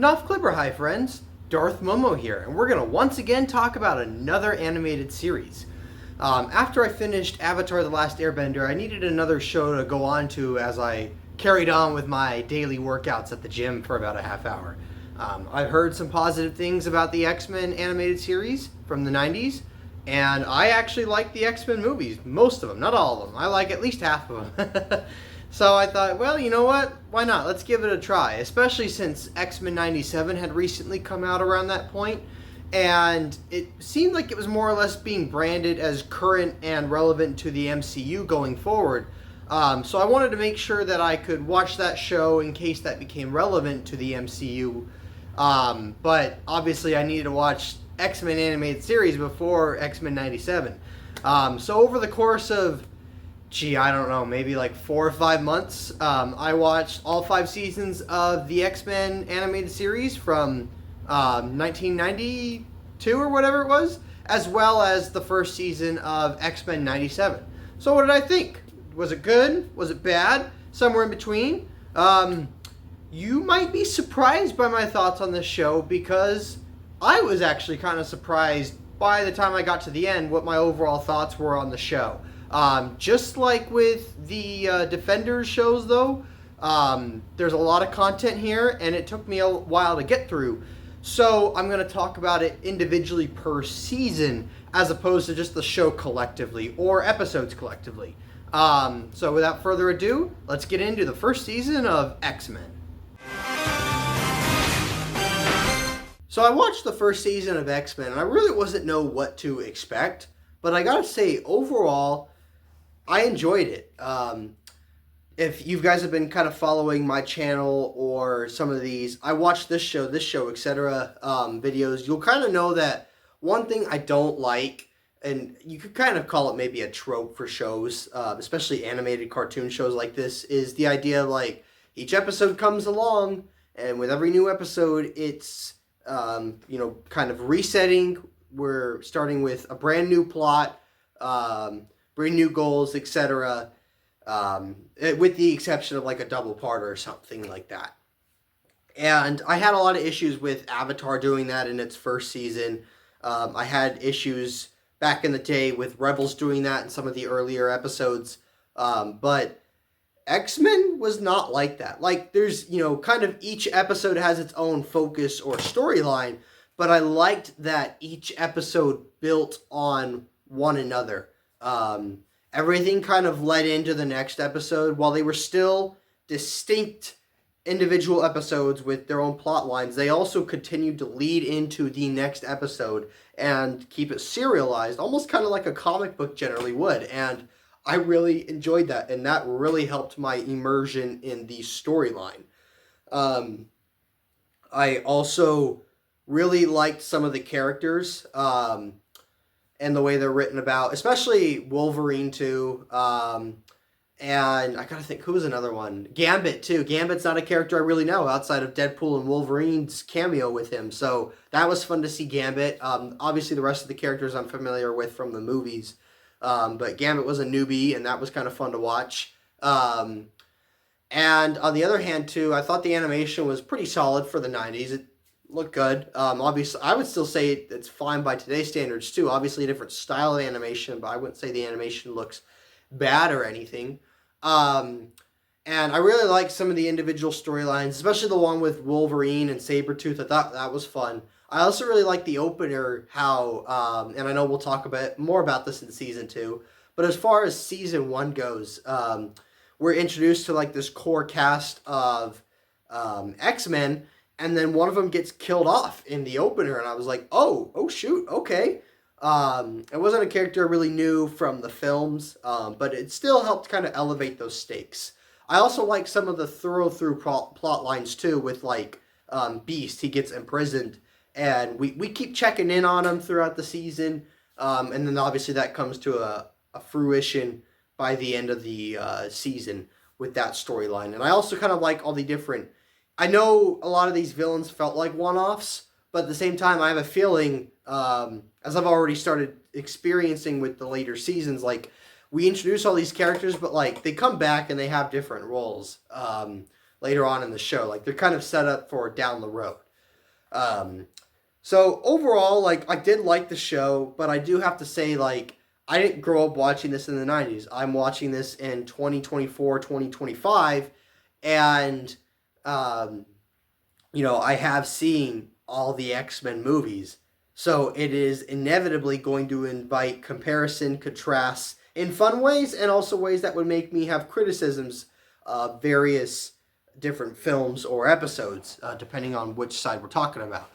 Knopf Clipper, hi friends, Darth Momo here, and we're going to once again talk about another animated series. After I finished Avatar The Last Airbender, I needed another show to go on to as I carried on with my daily workouts at the gym for about a half hour. I've heard some positive things about the X-Men animated series from the 90s, and I actually like the X-Men movies, most of them, not all of them. I like at least half of them. So I thought, well, you know what? Why not? Let's give it a try, especially since X-Men 97 had recently come out around that point, and it seemed like it was more or less being branded as current and relevant to the MCU going forward. So I wanted to make sure that I could watch that show in case that became relevant to the MCU. But obviously I needed to watch X-Men animated series before X-Men 97. So over the course of I don't know, maybe like 4 or 5 months, I watched all 5 seasons of the X-Men animated series from 1992 or whatever it was, as well as the first season of X-Men 97. So what did I think? Was it good? Was it bad? Somewhere in between? You might be surprised by my thoughts on this show, because I was actually kind of surprised by the time I got to the end what my overall thoughts were on the show. Just like with the Defenders shows, though, there's a lot of content here, and it took me a while to get through. So I'm going to talk about it individually per season, as opposed to just the show collectively, or episodes collectively. So without further ado, let's get into the first season of X-Men. So I watched the first season of X-Men, and I really wasn't know what to expect, but I gotta say, overall, I enjoyed it. If you guys have been kind of following my channel or some of these, I watched this show, etc. videos, you'll kind of know that one thing I don't like, and you could kind of call it maybe a trope for shows, especially animated cartoon shows like this, is the idea of like each episode comes along, and with every new episode, it's kind of resetting. We're starting with a brand new plot, brand new goals, etc. With the exception of like a double parter or something like that. And I had a lot of issues with Avatar doing that in its first season. I had issues back in the day with Rebels doing that in some of the earlier episodes. But X-Men was not like that. Like, there's, kind of each episode has its own focus or storyline, but I liked that each episode built on one another. Everything kind of led into the next episode. While they were still distinct individual episodes with their own plot lines, they also continued to lead into the next episode and keep it serialized, almost kind of like a comic book generally would. And I really enjoyed that, and that really helped my immersion in the storyline. I also really liked some of the characters, and the way they're written about, especially Wolverine too, and I gotta think, who was another one? Gambit too. Gambit's not a character I really know outside of Deadpool and Wolverine's cameo with him, so that was fun to see Gambit. Obviously the rest of the characters I'm familiar with from the movies, but Gambit was a newbie, and that was kind of fun to watch. And on the other hand too, I thought the animation was pretty solid for the 90s. It looked good. Obviously, I would still say it's fine by today's standards too. Obviously, a different style of animation, but I wouldn't say the animation looks bad or anything. And I really liked some of the individual storylines, especially the one with Wolverine and Sabretooth. I thought that was fun. I also really liked the opener, how, and I know we'll talk a bit more about this in season 2, but as far as season 1 goes, we're introduced to like this core cast of X-Men, and then one of them gets killed off in the opener, and I was like, oh shoot, okay. It wasn't a character I really knew from the films, but it still helped kind of elevate those stakes. I also like some of the through plot lines too, with like Beast. He gets imprisoned, and we keep checking in on him throughout the season, and then obviously that comes to a fruition by the end of the season with that storyline. And I also kind of like all the different, I know a lot of these villains felt like one-offs, but at the same time, I have a feeling, as I've already started experiencing with the later seasons, like, we introduce all these characters, but, like, they come back and they have different roles later on in the show. Like, they're kind of set up for down the road. Um, so overall, like I did like the show, but I do have to say like I didn't grow up watching this in the 90s. I'm watching this in 2024, 2025, and um, I have seen all the X-Men movies. So it is inevitably going to invite comparison, contrasts in fun ways and also ways that would make me have criticisms of various different films or episodes, depending on which side we're talking about.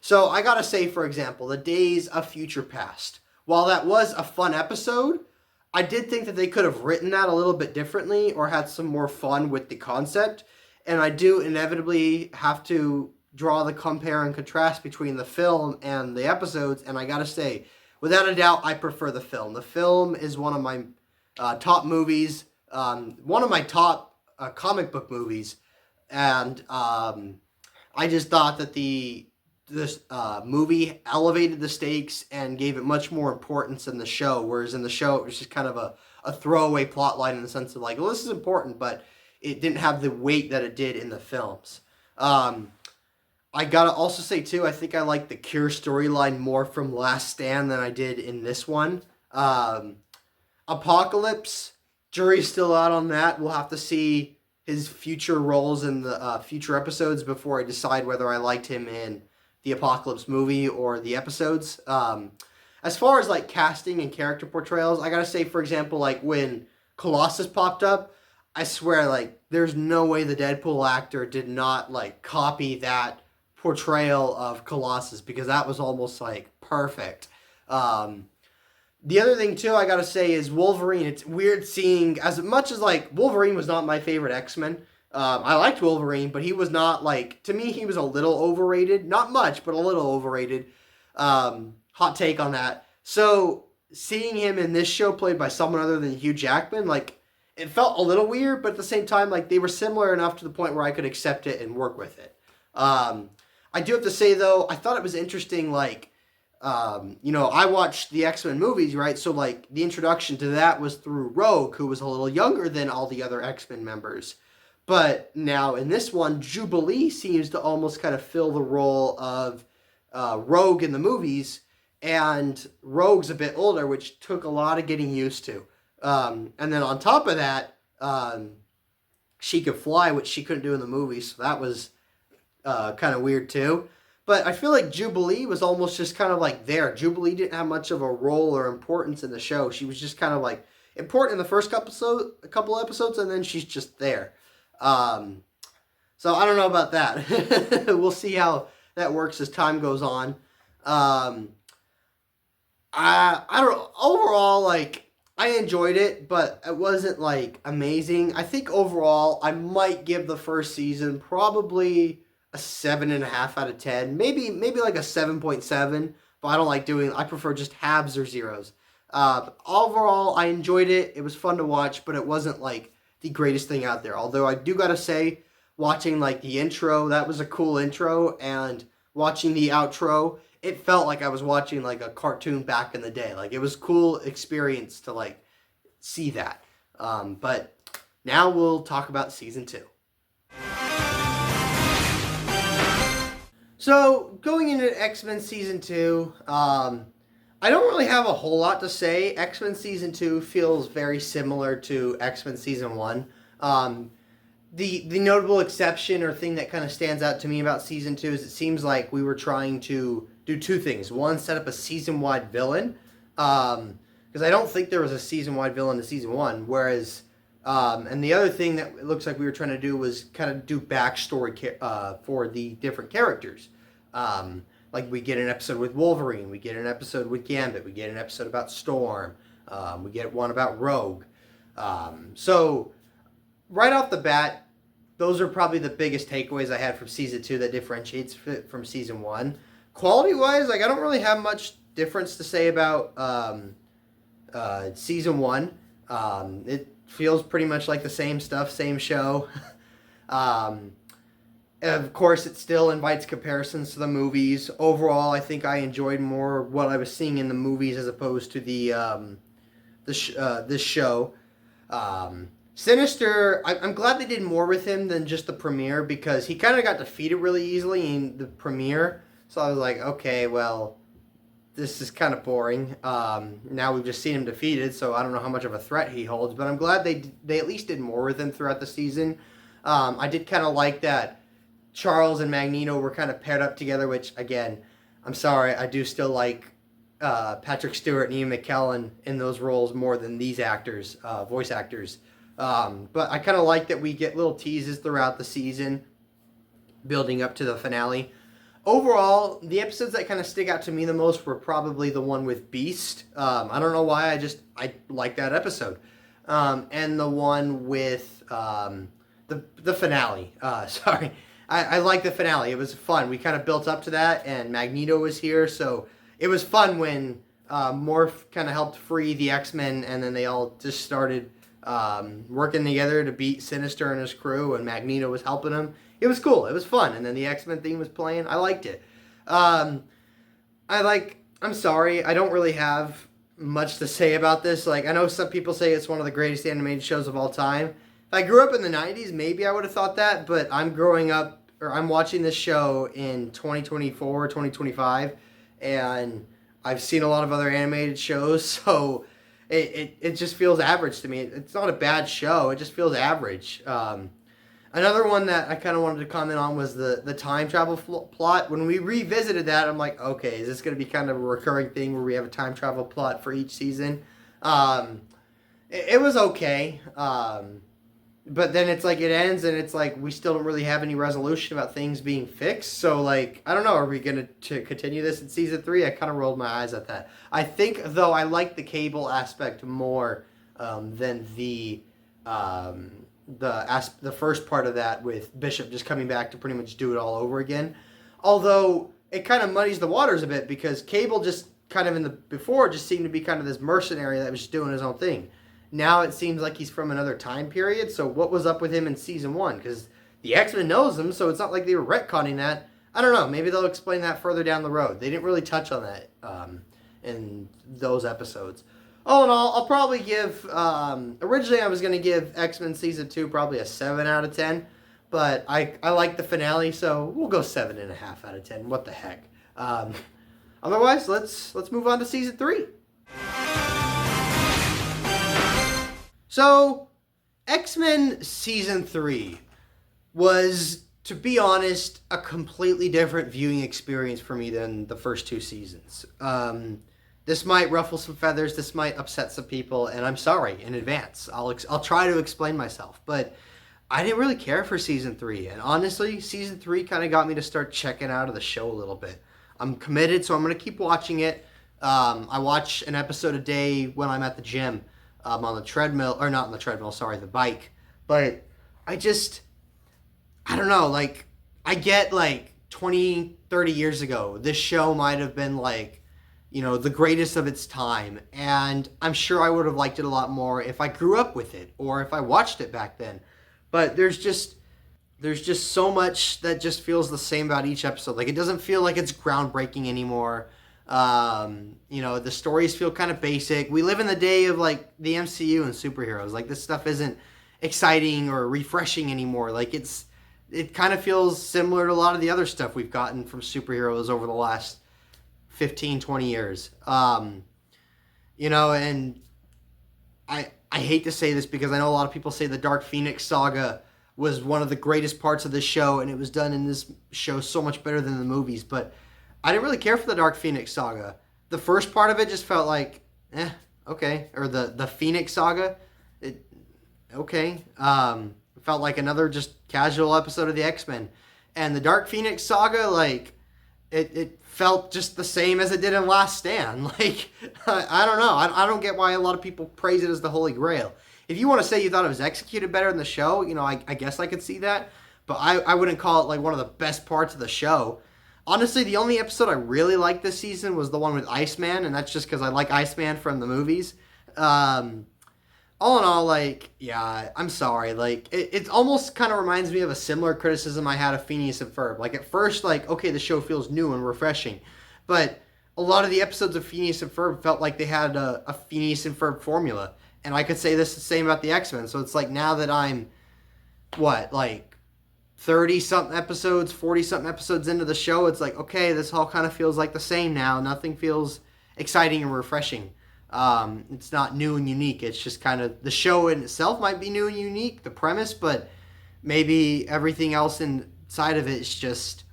So I gotta say, for example, The Days of Future Past. While that was a fun episode, I did think that they could have written that a little bit differently or had some more fun with the concept. And I do inevitably have to draw the compare and contrast between the film and the episodes. And I gotta say, without a doubt, I prefer the film. The film is one of my top movies, one of my top comic book movies. And I just thought that this movie elevated the stakes and gave it much more importance than the show, whereas in the show it was just kind of a throwaway plot line in the sense of like, well, this is important, but it didn't have the weight that it did in the films. I gotta also say too, I think I like the Cure storyline more from Last Stand than I did in this one. Apocalypse, jury's still out on that. We'll have to see his future roles in the future episodes before I decide whether I liked him in the Apocalypse movie or the episodes. As far as like casting and character portrayals, I gotta say, for example, like when Colossus popped up, I swear, like, there's no way the Deadpool actor did not like copy that portrayal of Colossus, because that was almost like perfect. The other thing too I gotta say is Wolverine. It's weird seeing, as much as like Wolverine was not my favorite X-Men. I liked Wolverine, but he was not like, to me he was a little overrated. Not much, but a little overrated. Hot take on that. So seeing him in this show played by someone other than Hugh Jackman, like, it felt a little weird, but at the same time, like, they were similar enough to the point where I could accept it and work with it. I do have to say though, I thought it was interesting, like, I watched the X-Men movies, right? So, like, the introduction to that was through Rogue, who was a little younger than all the other X-Men members. But now, in this one, Jubilee seems to almost kind of fill the role of Rogue in the movies, and Rogue's a bit older, which took a lot of getting used to. And then on top of that, she could fly, which she couldn't do in the movies, so that was kind of weird too. But I feel like Jubilee was almost just kind of like there. Jubilee didn't have much of a role or importance in the show. She was just kind of like important in the first couple episodes, and then she's just there. So I don't know about that. We'll see how that works as time goes on. I don't know. Overall, like, I enjoyed it, but it wasn't like amazing. I think overall I might give the first season probably a 7.5 out of 10, maybe like a 7.7. But I prefer just halves or zeros. Overall, I enjoyed it. It was fun to watch, but it wasn't like the greatest thing out there. Although I do gotta say, watching like the intro, that was a cool intro, and watching the outro, it felt like I was watching like a cartoon back in the day. Like, it was a cool experience to like see that. But now we'll talk about season 2. So, going into X-Men Season 2, I don't really have a whole lot to say. X-Men Season 2 feels very similar to X-Men Season 1. The notable exception or thing that kind of stands out to me about Season 2 is it seems like we were trying to do two things. One, set up a season-wide villain, because I don't think there was a season-wide villain to Season 1, whereas... and the other thing that it looks like we were trying to do was kind of do backstory for the different characters. Like, we get an episode with Wolverine, we get an episode with Gambit, we get an episode about Storm, we get one about Rogue. So, right off the bat, those are probably the biggest takeaways I had from Season 2 that differentiates it from Season 1. Quality-wise, like, I don't really have much difference to say about Season 1. It feels pretty much like the same stuff, same show. Of course, it still invites comparisons to the movies. Overall, I think I enjoyed more what I was seeing in the movies as opposed to this show. Sinister, I'm glad they did more with him than just the premiere, because he kind of got defeated really easily in the premiere. So I was like, okay, well, this is kind of boring. Now we've just seen him defeated, so I don't know how much of a threat he holds. But I'm glad they at least did more with him throughout the season. I did kind of like that Charles and Magneto were kind of paired up together, which, again, I'm sorry, I do still like Patrick Stewart and Ian McKellen in those roles more than these actors, voice actors. But I kind of like that we get little teases throughout the season building up to the finale. Overall, the episodes that kind of stick out to me the most were probably the one with Beast. I don't know why, I like that episode. And the one with the finale. Sorry. I like the finale. It was fun. We kind of built up to that, and Magneto was here, so it was fun when Morph kind of helped free the X-Men, and then they all just started working together to beat Sinister and his crew, and Magneto was helping him. It was cool. It was fun. And then the X-Men theme was playing. I liked it. I'm sorry, I don't really have much to say about this. Like, I know some people say it's one of the greatest animated shows of all time. If I grew up in the 90s, maybe I would have thought that, but I'm watching this show in 2024, 2025, and I've seen a lot of other animated shows, so it just feels average to me. It's not a bad show. It just feels average. Another one that I kind of wanted to comment on was the time travel plot. When we revisited that, I'm like, okay, is this going to be kind of a recurring thing where we have a time travel plot for each season? It was okay. But then it's like it ends and it's like we still don't really have any resolution about things being fixed. So, like, I don't know. Are we going to continue this in season 3? I kind of rolled my eyes at that. I think, though, I like the Cable aspect more than the first part of that with Bishop just coming back to pretty much do it all over again. Although it kind of muddies the waters a bit because Cable just kind of before just seemed to be kind of this mercenary that was just doing his own thing. Now it seems like he's from another time period. So what was up with him in season 1? Because the X-Men knows him, so it's not like they were retconning that. I don't know. Maybe they'll explain that further down the road. They didn't really touch on that in those episodes. All in all, I'll probably give... originally, I was going to give X-Men Season 2 probably a 7 out of 10. But I like the finale, so we'll go 7.5 out of 10. What the heck? Otherwise, let's move on to Season 3. So, X-Men Season 3 was, to be honest, a completely different viewing experience for me than the first 2 seasons. This might ruffle some feathers, this might upset some people, and I'm sorry in advance. I'll try to explain myself, but I didn't really care for Season 3, and honestly, Season 3 kind of got me to start checking out of the show a little bit. I'm committed, so I'm going to keep watching it. I watch an episode a day when I'm at the gym. On the treadmill, or not on the treadmill, sorry, the bike. But I don't know, like, I get, like, 20, 30 years ago, this show might have been, like, you know, the greatest of its time. And I'm sure I would have liked it a lot more if I grew up with it, or if I watched it back then. But there's just so much that just feels the same about each episode. Like, it doesn't feel like it's groundbreaking anymore. You know, the stories feel kind of basic. We live in the day of, like, the MCU and superheroes. Like, this stuff isn't exciting or refreshing anymore. Like, it kind of feels similar to a lot of the other stuff we've gotten from superheroes over the last 15, 20 years. You know, and I hate to say this because I know a lot of people say the Dark Phoenix saga was one of the greatest parts of this show, and it was done in this show so much better than the movies, but I didn't really care for the Dark Phoenix saga. The first part of it just felt like, okay. Or the Phoenix saga, okay. It felt like another just casual episode of the X-Men. And the Dark Phoenix saga, like, it felt just the same as it did in Last Stand. Like, I don't know. I don't get why a lot of people praise it as the Holy Grail. If you want to say you thought it was executed better in the show, you know, I guess I could see that. But I wouldn't call it, like, one of the best parts of the show. Honestly, the only episode I really liked this season was the one with Iceman, and that's just because I like Iceman from the movies. All in all, like, yeah, I'm sorry. Like, it almost kind of reminds me of a similar criticism I had of Phineas and Ferb. Like, at first, like, okay, the show feels new and refreshing, but a lot of the episodes of Phineas and Ferb felt like they had a Phineas and Ferb formula. And I could say this the same about the X-Men. So it's like now that I'm, like 30-something episodes, 40-something episodes into the show, it's like, okay, this all kind of feels like the same now. Nothing feels exciting and refreshing. It's not new and unique. It's just kind of, the show in itself might be new and unique, the premise, but maybe everything else inside of it is just,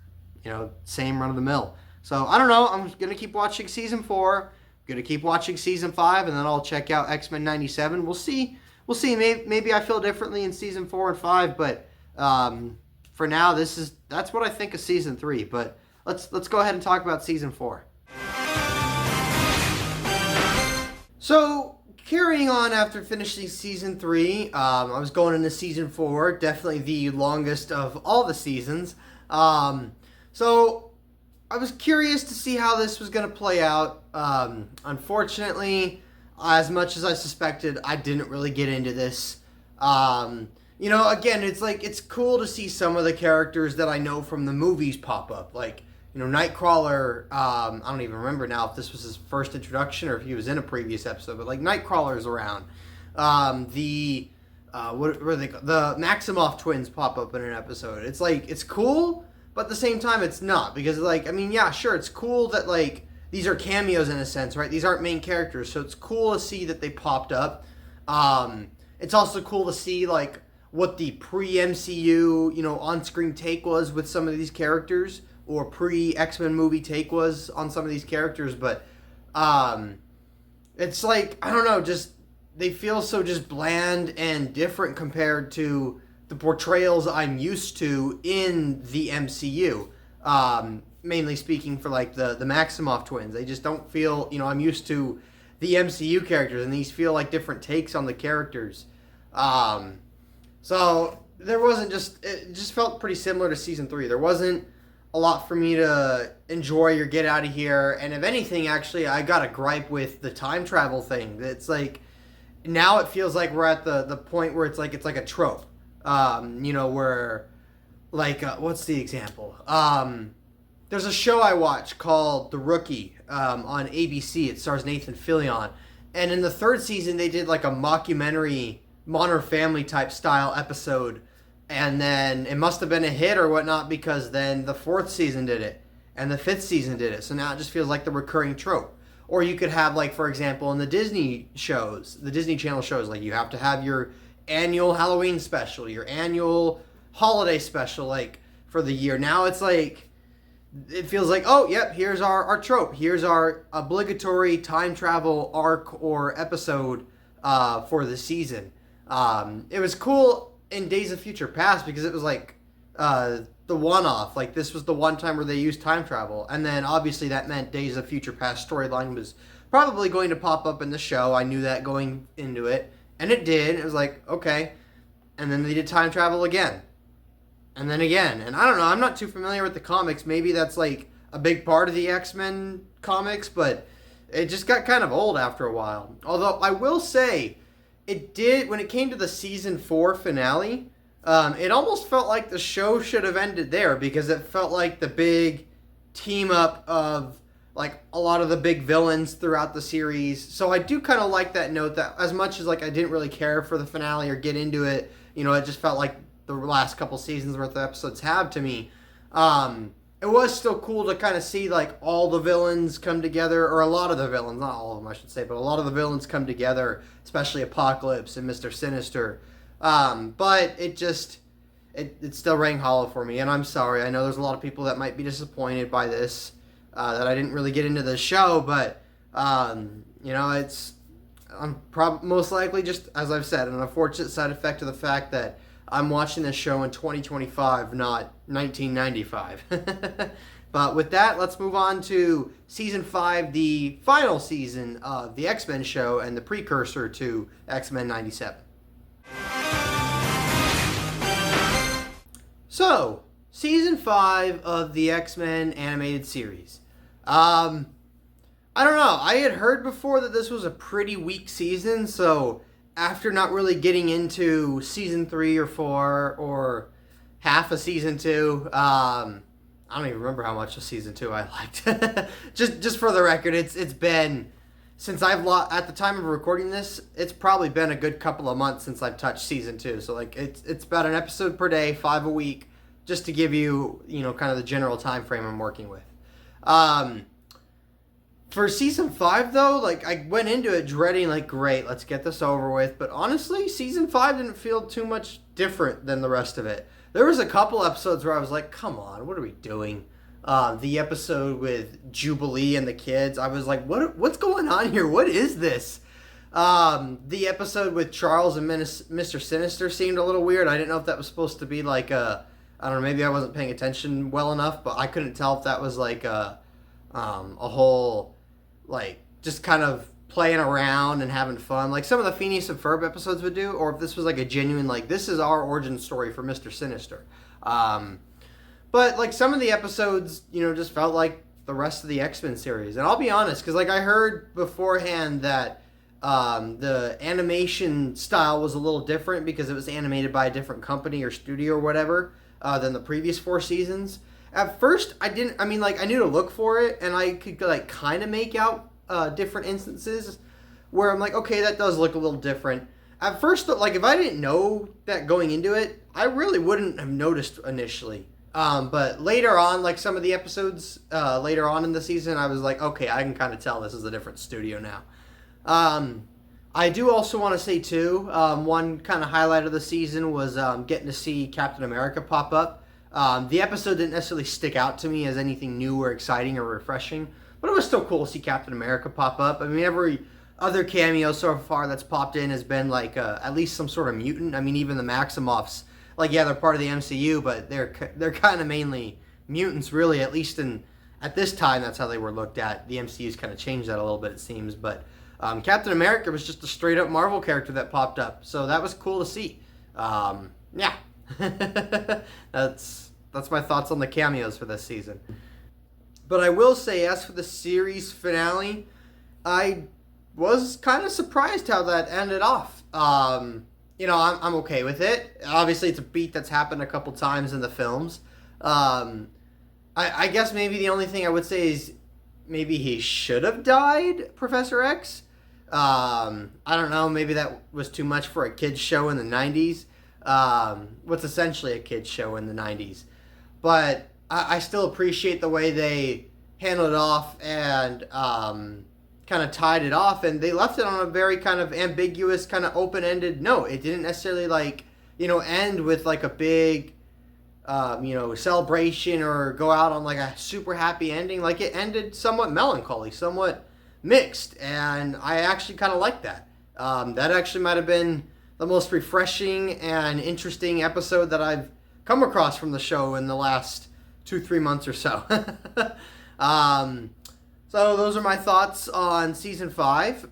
same run of the mill. So I don't know. I'm going to keep watching season 4. I'm going to keep watching season 5, and then I'll check out X-Men 97. We'll see. Maybe I feel differently in season 4 and 5, but for now, that's what I think of season 3. But let's go ahead and talk about season 4. So, carrying on after finishing season 3, I was going into season 4, definitely the longest of all the seasons. So, I was curious to see how this was going to play out. Unfortunately, as much as I suspected, I didn't really get into this. Again, it's cool to see some of the characters that I know from the movies pop up. Like, Nightcrawler, I don't even remember now if this was his first introduction or if he was in a previous episode, but like Nightcrawler's around. The Maximoff twins pop up in an episode. It's like, it's cool, but at the same time it's not, because sure, it's cool that these are cameos in a sense, right? These aren't main characters, so it's cool to see that they popped up. It's also cool to see what the pre-MCU, on-screen take was with some of these characters, or pre-X-Men movie take was on some of these characters, but it's I don't know, just they feel so just bland and different compared to the portrayals I'm used to in the MCU. Mainly speaking for the Maximoff twins. They just don't feel, I'm used to the MCU characters, and these feel like different takes on the characters. So there wasn't it just felt pretty similar to season 3. There wasn't a lot for me to enjoy or get out of here, and if anything, actually, I got a gripe with the time travel thing. It's now it feels like we're at the point where it's like a trope. Where what's the example? There's a show I watch called The Rookie on ABC. It stars Nathan Fillion, and in the 3rd season they did a mockumentary Modern Family type style episode. And then it must have been a hit or whatnot, because then the 4th season did it. And the 5th season did it. So now it just feels like the recurring trope. Or you could have, for example, in the Disney shows, the Disney Channel shows, you have to have your annual Halloween special, your annual holiday special, for the year. Now it's it feels oh, yep, here's our trope. Here's our obligatory time travel arc or episode for the season. It was cool in Days of Future Past, because it was the one-off. This was the one time where they used time travel, and then obviously that meant Days of Future Past storyline was probably going to pop up in the show. I knew that going into it, and it did. It was okay, and then they did time travel again, and then again, and I don't know, I'm not too familiar with the comics. Maybe that's a big part of the X-Men comics, but it just got kind of old after a while. Although I will say, it did, when it came to the season 4 finale, it almost felt like the show should have ended there, because it felt like the big team up of a lot of the big villains throughout the series. So I do kind of like that note, that as much as I didn't really care for the finale or get into it, it just felt like the last couple seasons worth of episodes have to me. It was still cool to kind of see all the villains come together, or a lot of the villains, not all of them I should say, but a lot of the villains come together, especially Apocalypse and Mr. Sinister. But it still rang hollow for me, and I'm sorry. I know there's a lot of people that might be disappointed by this, that I didn't really get into the show, but I'm most likely, just as I've said, an unfortunate side effect of the fact that I'm watching this show in 2025, not 1995. But with that, let's move on to Season 5, the final season of the X-Men show and the precursor to X-Men 97. So, Season 5 of the X-Men animated series. I don't know. I had heard before that this was a pretty weak season, so after not really getting into Season 3 or 4 or half of Season 2, I don't even remember how much of Season 2 I liked. just for the record, it's been since at the time of recording this, it's probably been a good couple of months since I've touched season 2. So like it's about an episode per day, 5 a week, just to give you, kind of the general time frame I'm working with. For season 5 though, like I went into it dreading like, great, let's get this over with. But honestly, season 5 didn't feel too much different than the rest of it. There was a couple episodes where I was like, come on, what are we doing? The episode with Jubilee and the kids, I was like, what's going on here? What is this? The episode with Charles and Mr. Sinister seemed a little weird. I didn't know if that was supposed to be like I don't know, maybe I wasn't paying attention well enough, but I couldn't tell if that was like a whole, like, just kind of playing around and having fun, like some of the Phineas and Ferb episodes would do, or if this was like a genuine, like, this is our origin story for Mr. Sinister. But like some of the episodes, just felt like the rest of the X-Men series. And I'll be honest, because like I heard beforehand that the animation style was a little different because it was animated by a different company or studio or whatever than the previous 4 seasons. At first, I knew to look for it, and I could like kind of make out different instances where I'm like, okay, that does look a little different. At first, like, if I didn't know that going into it, I really wouldn't have noticed initially. But later on, like some of the episodes later on in the season, I was like, okay, I can kind of tell this is a different studio now. I do also want to say, too, one kind of highlight of the season was getting to see Captain America pop up. The episode didn't necessarily stick out to me as anything new or exciting or refreshing, but it was still cool to see Captain America pop up. I mean, every other cameo so far that's popped in has been like at least some sort of mutant. I mean, even the Maximoffs, like, yeah, they're part of the MCU, but they're kind of mainly mutants, really. At least at this time, that's how they were looked at. The MCU's kind of changed that a little bit, it seems. But Captain America was just a straight up Marvel character that popped up, so that was cool to see. Yeah, that's my thoughts on the cameos for this season. But I will say, as for the series finale, I was kind of surprised how that ended off. I'm okay with it. Obviously, it's a beat that's happened a couple times in the films. I guess maybe the only thing I would say is maybe he should have died, Professor X. I don't know, maybe that was too much for a kid's show in the 90s. What's essentially a kid's show in the 90s. But I still appreciate the way they handled it off and kind of tied it off, and they left it on a very kind of ambiguous, kind of open-ended note. It didn't necessarily end with like a big celebration or go out on like a super happy ending. Like, it ended somewhat melancholy, somewhat mixed, and I actually kind of like that. That actually might have been the most refreshing and interesting episode that I've come across from the show in the last 2-3 months or so. So those are my thoughts on season 5.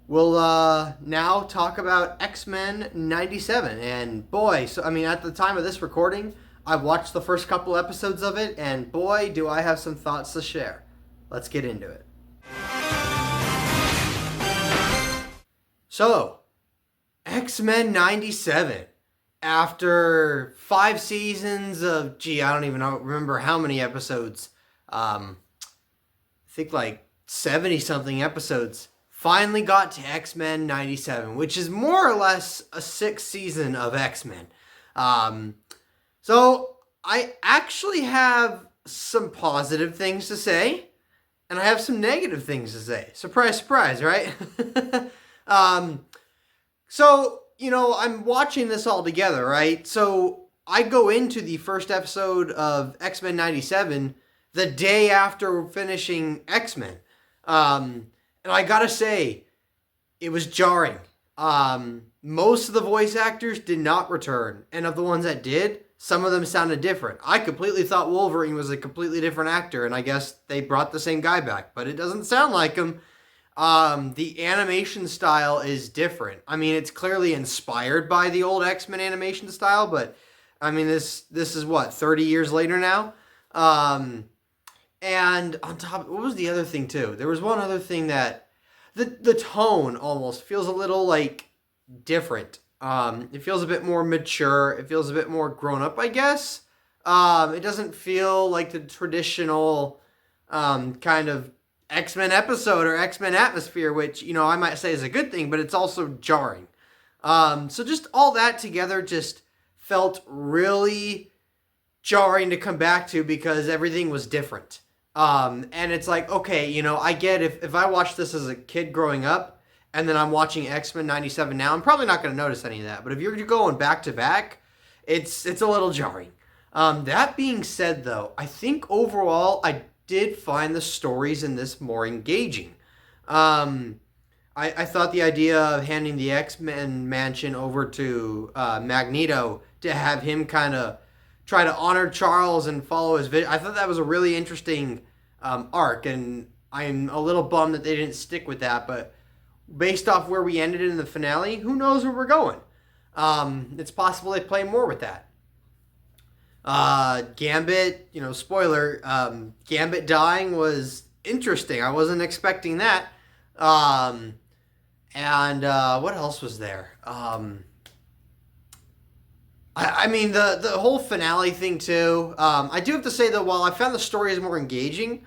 We'll now talk about X-Men 97. And boy, at the time of this recording, I've watched the first couple episodes of it, and boy, do I have some thoughts to share. Let's get into it. So, X-Men 97. After 5 seasons of, I don't even remember how many episodes. I think like 70-something episodes. Finally got to X-Men 97, which is more or less a 6th season of X-Men. So I actually have some positive things to say, and I have some negative things to say. Surprise, surprise, right? So, I'm watching this all together, right? So I go into the first episode of X-Men 97 the day after finishing X-Men. And I gotta say, it was jarring. Most of the voice actors did not return. And of the ones that did, some of them sounded different. I completely thought Wolverine was a completely different actor, and I guess they brought the same guy back. But it doesn't sound like him. The animation style is different. It's clearly inspired by the old X-Men animation style, but, this is what, 30 years later now? And on top, what was the other thing, too? There was one other thing that, the tone almost feels a little, different. It feels a bit more mature. It feels a bit more grown up, I guess. It doesn't feel like the traditional, kind of X-Men episode or X-Men atmosphere, which, you know, I might say is a good thing, but it's also jarring. So just all that together just felt really jarring to come back to because everything was different. And it's like, okay, you know, I get if I watched this as a kid growing up and then I'm watching X-Men 97 now, I'm probably not going to notice any of that. But if you're going back to back, it's a little jarring. That being said, though, I think overall I did find the stories in this more engaging. I thought the idea of handing the X-Men mansion over to Magneto to have him kind of try to honor Charles and follow his vision, I thought that was a really interesting arc, and I'm a little bummed that they didn't stick with that, but based off where we ended in the finale, who knows where we're going. It's possible they play more with that. Gambit, you know, spoiler, Gambit dying was interesting. I wasn't expecting that. And what else was there? I mean, the whole finale thing, too. I do have to say, though, while I found the stories more engaging,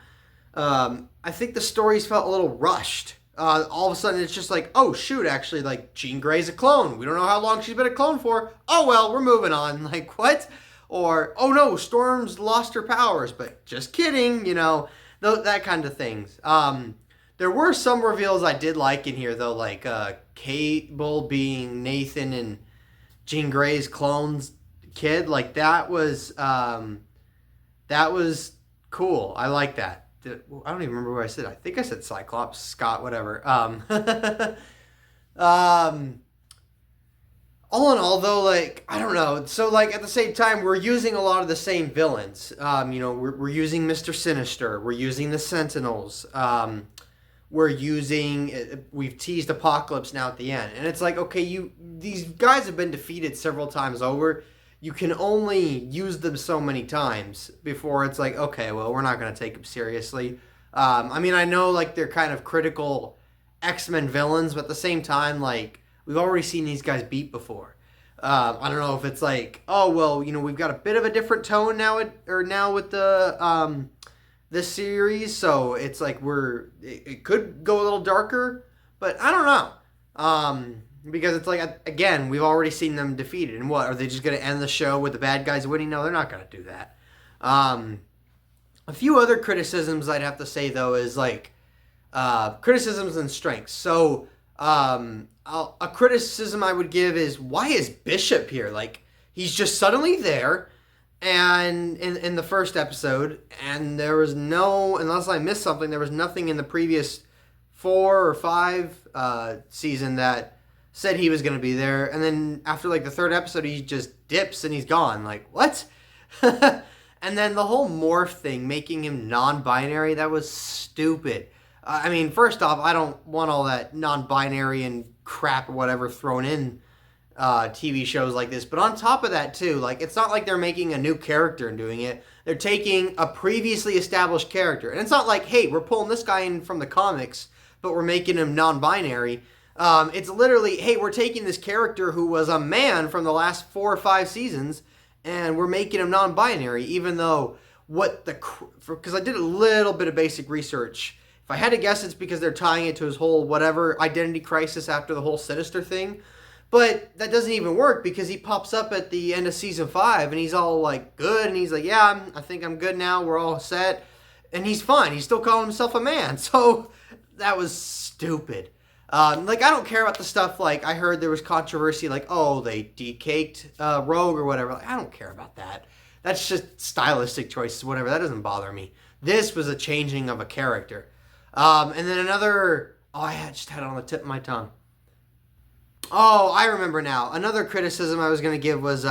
I think the stories felt a little rushed. All of a sudden, it's just like, oh, shoot, actually, like, Jean Grey's a clone. We don't know how long she's been a clone for. Oh, well, we're moving on. Like, what? Or, oh, no, Storm's lost her powers. But just kidding, you know, that kind of things. There were some reveals I did like in here, though, like Cable being Nathan and Jean Grey's clone's kid. Like, that was cool. I like that. I don't even remember what I said. I think I said Cyclops, Scott, whatever. All in all, though, like, I don't know. So, like, at the same time, we're using a lot of the same villains. You know, we're using Mr. Sinister. We're using the Sentinels. We've teased Apocalypse now at the end. And it's like, okay, these guys have been defeated several times over. You can only use them so many times before it's like, okay, well, we're not going to take them seriously. I mean, I know, like, they're kind of critical X-Men villains, but at the same time, like, we've already seen these guys beat before. I don't know if it's like, oh, well, you know, we've got a bit of a different tone now with the this series, so it's like it could go a little darker, but I don't know. Because it's like, again, we've already seen them defeated. And what, are they just going to end the show with the bad guys winning? No, they're not going to do that. A few other criticisms I'd have to say, though, is like criticisms and strengths. So a criticism I would give is, why is Bishop here? Like, he's just suddenly there, and in the first episode, and there was unless I missed something, there was nothing in the previous 4 or 5 season that said he was going to be there. And then after like the 3rd episode, he just dips and he's gone. Like, what? And then the whole morph thing, making him non-binary, that was stupid. I mean, first off, I don't want all that non-binary and crap or whatever thrown in TV shows like this. But on top of that, too, like, it's not like they're making a new character and doing it. They're taking a previously established character. And it's not like, hey, we're pulling this guy in from the comics, but we're making him non-binary. It's literally, hey, we're taking this character who was a man from the last 4 or 5 seasons, and we're making him non-binary, even though because I did a little bit of basic research. If I had to guess, it's because they're tying it to his whole whatever identity crisis after the whole Sinister thing. But that doesn't even work, because he pops up at the end of season 5 and he's all like good, and he's like, yeah, I think I'm good now, we're all set. And he's fine. He's still calling himself a man. So that was stupid. Like, I don't care about the stuff, like, I heard there was controversy, like, oh, they decaked Rogue or whatever. Like, I don't care about that. That's just stylistic choices, whatever. That doesn't bother me. This was a changing of a character. And then another, I just had it on the tip of my tongue. Oh, I remember now. Another criticism I was going to give was,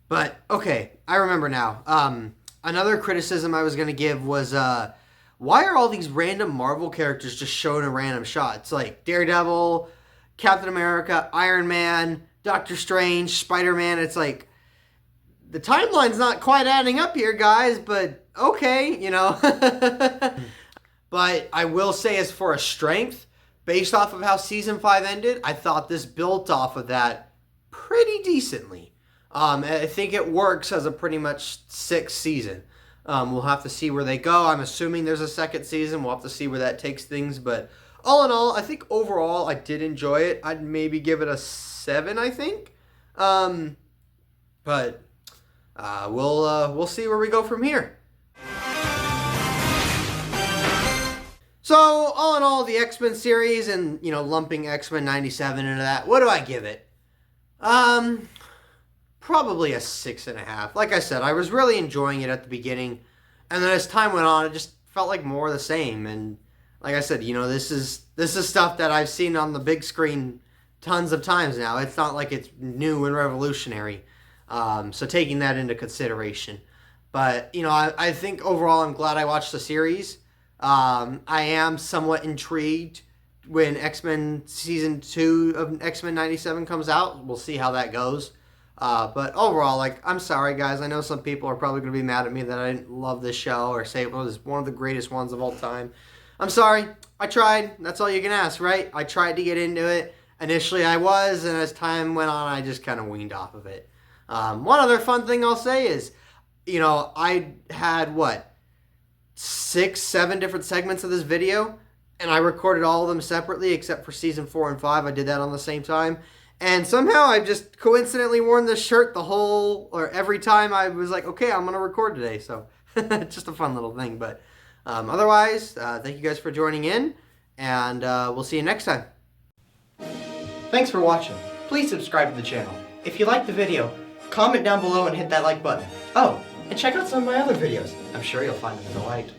but, okay, I remember now. Another criticism I was going to give was, why are all these random Marvel characters just shown in random shots? Like Daredevil, Captain America, Iron Man, Doctor Strange, Spider-Man. It's like, the timeline's not quite adding up here, guys, but okay, you know. But I will say, as for a strength, based off of how Season 5 ended, I thought this built off of that pretty decently. I think it works as a pretty much 6th season. We'll have to see where they go. I'm assuming there's a 2nd season. We'll have to see where that takes things. But all in all, I think overall I did enjoy it. I'd maybe give it a 7, I think. But we'll see where we go from here. So all in all, the X-Men series and, you know, lumping X-Men 97 into that, what do I give it? Probably a 6.5. Like I said, I was really enjoying it at the beginning, and then as time went on, it just felt like more of the same. And like I said, you know, this is stuff that I've seen on the big screen tons of times now. It's not like it's new and revolutionary. So taking that into consideration. But, you know, I think overall I'm glad I watched the series. I am somewhat intrigued when X-Men Season 2 of X-Men 97 comes out. We'll see how that goes. But overall, like, I'm sorry, guys. I know some people are probably going to be mad at me that I didn't love this show or say it was one of the greatest ones of all time. I'm sorry. I tried. That's all you can ask, right? I tried to get into it. Initially, I was, and as time went on, I just kind of weaned off of it. One other fun thing I'll say is, you know, I had, 6, 7 different segments of this video, and I recorded all of them separately except for Season 4 and 5. I did that on the same time. And somehow I've just coincidentally worn this shirt every time I was like, okay, I'm going to record today. So it's just a fun little thing. But otherwise, thank you guys for joining in, and we'll see you next time. Thanks for watching. Please subscribe to the channel. If you liked the video, comment down below and hit that like button. Oh, and check out some of my other videos. I'm sure you'll find them delight.